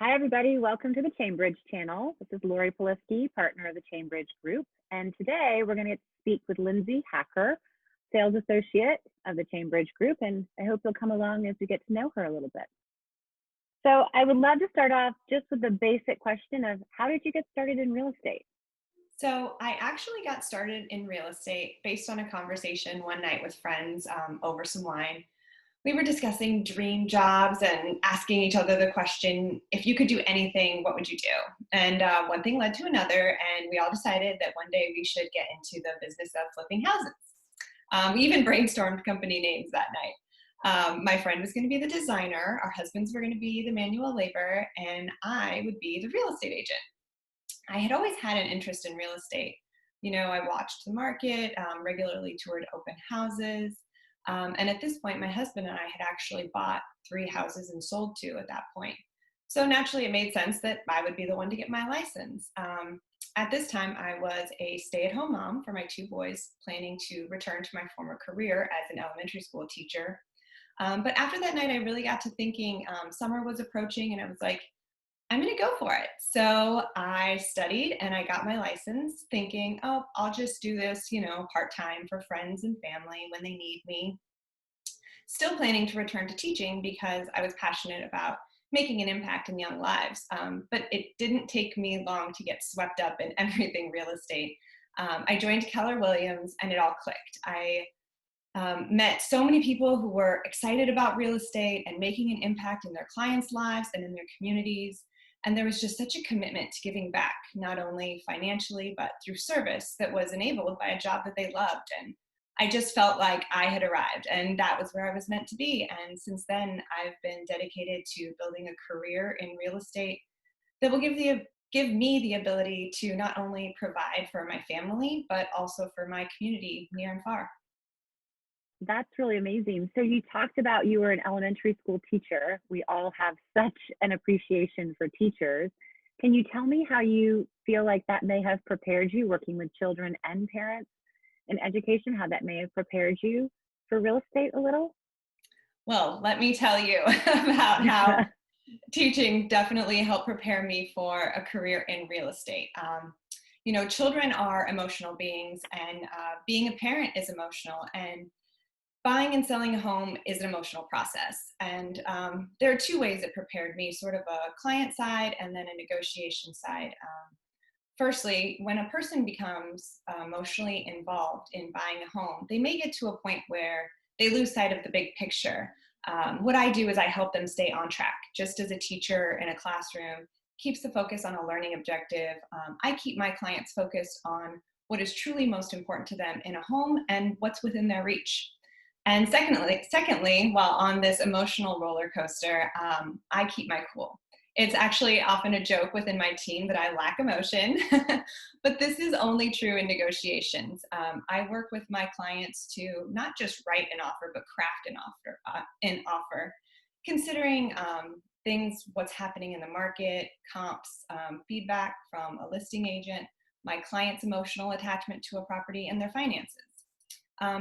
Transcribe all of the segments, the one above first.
Hi, everybody. Welcome to the Chambridge channel. This is Lori Poliski, partner of the Chambridge Group. And today we're going to speak with Lindsey Hacker, sales associate of the Chambridge Group. And I hope you'll come along as we get to know her a little bit. So I would love to start off just with the basic question of how did you get started in real estate? So I actually got started in real estate based on a conversation one night with friends over some wine. We were discussing dream jobs and asking each other the question, if you could do anything, what would you do? And one thing led to another, and we all decided that one day we should get into the business of flipping houses. We even brainstormed company names that night. My friend was going to be the designer, our husbands were going to be the manual labor, and I would be the real estate agent. I had always had an interest in real estate. You know, I watched the market, regularly toured open houses. And at this point, my husband and I had actually bought 3 houses and sold 2 at that point. So naturally, it made sense that I would be the one to get my license. At this time, I was a stay at home mom for my 2 boys, planning to return to my former career as an elementary school teacher. But after that night, I really got to thinking summer was approaching, and I was like, I'm going to go for it. So I studied and I got my license thinking, oh, I'll just do this, part time for friends and family when they need me. Still planning to return to teaching because I was passionate about making an impact in young lives. But it didn't take me long to get swept up in everything real estate. I joined Keller Williams and it all clicked. I met so many people who were excited about real estate and making an impact in their clients' lives and in their communities. And there was just such a commitment to giving back, not only financially, but through service that was enabled by a job that they loved. And I just felt like I had arrived and that was where I was meant to be. And since then, I've been dedicated to building a career in real estate that will give me the ability to not only provide for my family, but also for my community near and far. That's really amazing. So you talked about you were an elementary school teacher. We all have such an appreciation for teachers. Can you tell me how you feel like that may have prepared you working with children and parents in education, how that may have prepared you for real estate a little? Well, let me tell you about how teaching definitely helped prepare me for a career in real estate. Children are emotional beings, and being a parent is emotional, and buying and selling a home is an emotional process. And there are 2 ways it prepared me, sort of a client side and then a negotiation side. Firstly, when a person becomes emotionally involved in buying a home, they may get to a point where they lose sight of the big picture. What I do is I help them stay on track. Just as a teacher in a classroom keeps the focus on a learning objective, I keep my clients focused on what is truly most important to them in a home and what's within their reach. And secondly, while on this emotional roller coaster, I keep my cool. It's actually often a joke within my team that I lack emotion, but this is only true in negotiations. I work with my clients to not just write an offer, but craft an offer, considering things, what's happening in the market, comps, feedback from a listing agent, my client's emotional attachment to a property, and their finances.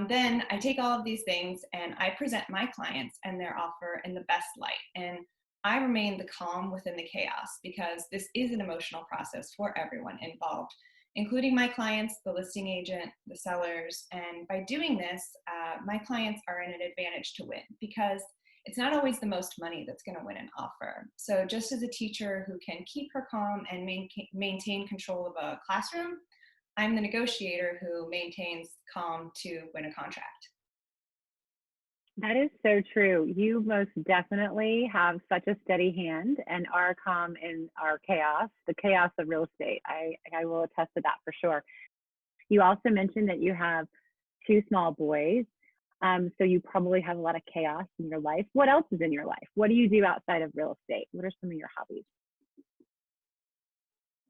Then I take all of these things and I present my clients and their offer in the best light. And I remain the calm within the chaos because this is an emotional process for everyone involved, including my clients, the listing agent, the sellers. And by doing this, my clients are in an advantage to win because it's not always the most money that's going to win an offer. So just as a teacher who can keep her calm and maintain control of a classroom, I'm the negotiator who maintains calm to win a contract. That is so true. You most definitely have such a steady hand and are calm in our chaos, the chaos of real estate. I will attest to that for sure. You also mentioned that you have 2 small boys. So you probably have a lot of chaos in your life. What else is in your life? What do you do outside of real estate? What are some of your hobbies?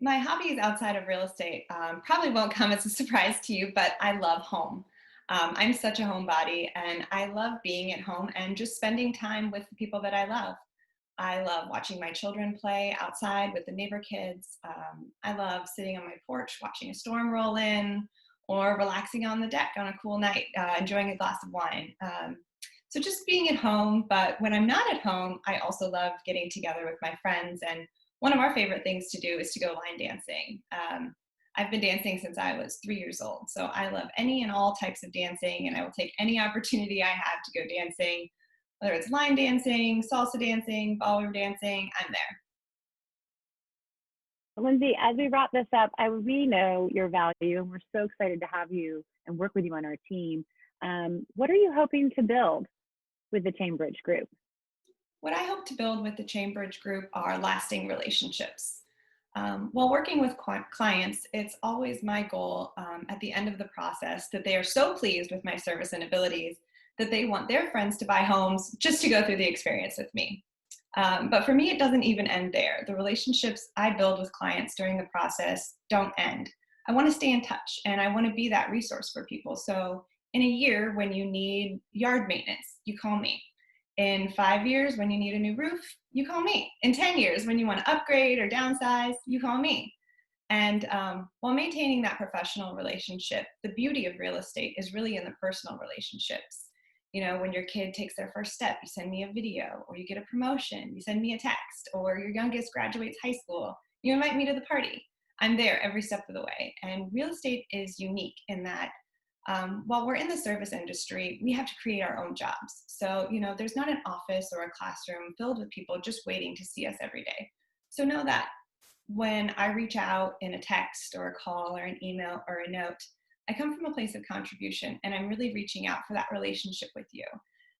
My hobbies outside of real estate probably won't come as a surprise to you, but I love home. I'm such a homebody, and I love being at home and just spending time with the people that I love. I love watching my children play outside with the neighbor kids. I love sitting on my porch watching a storm roll in or relaxing on the deck on a cool night, enjoying a glass of wine. So just being at home, but when I'm not at home, I also love getting together with my friends and one of our favorite things to do is to go line dancing. I've been dancing since I was 3 years old. So I love any and all types of dancing, and I will take any opportunity I have to go dancing, whether it's line dancing, salsa dancing, ballroom dancing, I'm there. Lindsay, as we wrap this up, we know your value and we're so excited to have you and work with you on our team. What are you hoping to build with the Cambridge Group? What I hope to build with the Chambridge Group are lasting relationships. While working with clients, it's always my goal at the end of the process that they are so pleased with my service and abilities that they want their friends to buy homes just to go through the experience with me. But for me, it doesn't even end there. The relationships I build with clients during the process don't end. I want to stay in touch and I want to be that resource for people. So, in a year, when you need yard maintenance, you call me. In 5 years, when you need a new roof, you call me. In 10 years, when you want to upgrade or downsize, you call me. And while maintaining that professional relationship, the beauty of real estate is really in the personal relationships. You know, when your kid takes their first step, you send me a video, or you get a promotion, you send me a text, or your youngest graduates high school, you invite me to the party. I'm there every step of the way. And real estate is unique in that while we're in the service industry, we have to create our own jobs. So, you know, there's not an office or a classroom filled with people just waiting to see us every day. So know that when I reach out in a text or a call or an email or a note, I come from a place of contribution and I'm really reaching out for that relationship with you.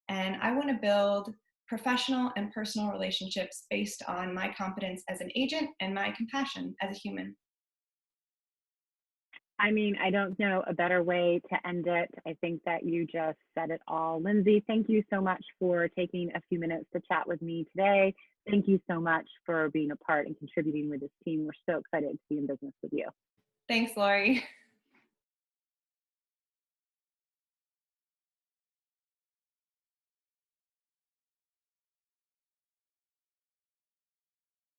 And I want to build professional and personal relationships based on my competence as an agent and my compassion as a human. I mean, I don't know a better way to end it. I think that you just said it all. Lindsay, thank you so much for taking a few minutes to chat with me today. Thank you so much for being a part and contributing with this team. We're so excited to be in business with you. Thanks, Lori.